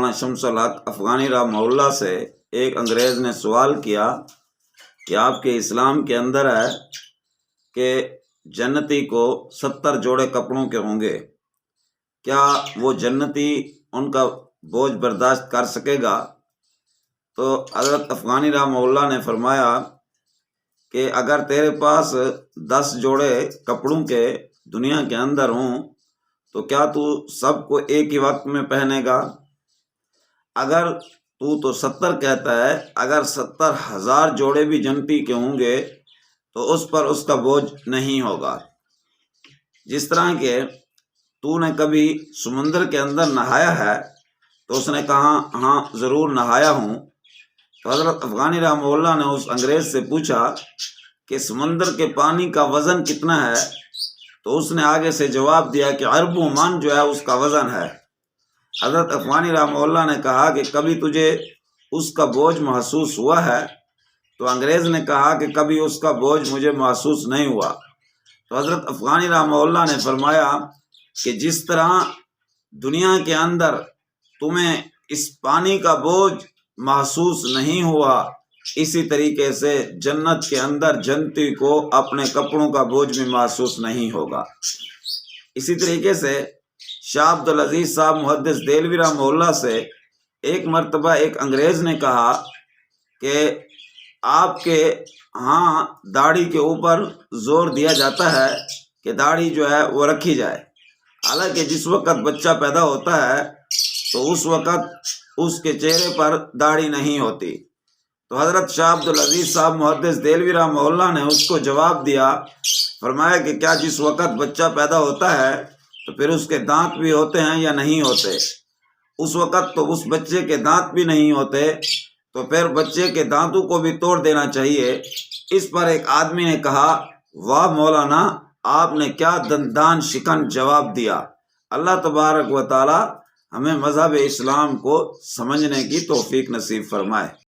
مولانا شمس الحق افغانی رحمہ اللہ سے ایک انگریز نے سوال کیا کہ آپ کے اسلام کے اندر ہے کہ جنتی کو 70 جوڑے کپڑوں کے ہوں گے، کیا وہ جنتی ان کا بوجھ برداشت کر سکے گا؟ تو حضرت افغانی رحمہ اللہ نے فرمایا کہ اگر تیرے پاس 10 جوڑے کپڑوں کے دنیا کے اندر ہوں تو کیا تو سب کو ایک ہی وقت میں پہنے گا؟ اگر تو 70 کہتا ہے، اگر 70,000 جوڑے بھی جنتی کے ہوں گے تو اس پر اس کا بوجھ نہیں ہوگا۔ جس طرح کہ تو نے کبھی سمندر کے اندر نہایا ہے؟ تو اس نے کہا ہاں ضرور نہایا ہوں۔ تو حضرت افغانی رحمہ اللہ نے اس انگریز سے پوچھا کہ سمندر کے پانی کا وزن کتنا ہے؟ تو اس نے آگے سے جواب دیا کہ اربوں من جو ہے اس کا وزن ہے۔ حضرت افغانی رحمہ اللہ نے کہا کہ کبھی تجھے اس کا بوجھ محسوس ہوا ہے؟ تو انگریز نے کہا کہ کبھی اس کا بوجھ مجھے محسوس نہیں ہوا۔ تو حضرت افغانی رحمہ اللہ نے فرمایا کہ جس طرح دنیا کے اندر تمہیں اس پانی کا بوجھ محسوس نہیں ہوا، اسی طریقے سے جنت کے اندر جنتی کو اپنے کپڑوں کا بوجھ بھی محسوس نہیں ہوگا۔ اسی طریقے سے شاہ عبدالعزیز صاحب محدث دہلوی رحمہ اللہ سے ایک مرتبہ ایک انگریز نے کہا کہ آپ کے ہاں داڑھی کے اوپر زور دیا جاتا ہے کہ داڑھی جو ہے وہ رکھی جائے، حالانکہ جس وقت بچہ پیدا ہوتا ہے تو اس وقت اس کے چہرے پر داڑھی نہیں ہوتی۔ تو حضرت شاہ عبدالعزیز صاحب محدث دہلوی رحمہ اللہ نے اس کو جواب دیا، فرمایا کہ کیا جس وقت بچہ پیدا ہوتا ہے تو پھر اس کے دانت بھی ہوتے ہیں یا نہیں ہوتے؟ اس وقت تو اس بچے کے دانت بھی نہیں ہوتے، تو پھر بچے کے دانتوں کو بھی توڑ دینا چاہیے۔ اس پر ایک آدمی نے کہا واہ مولانا، آپ نے کیا دندان شکن جواب دیا۔ اللہ تبارک و تعالی ہمیں مذہب اسلام کو سمجھنے کی توفیق نصیب فرمائے۔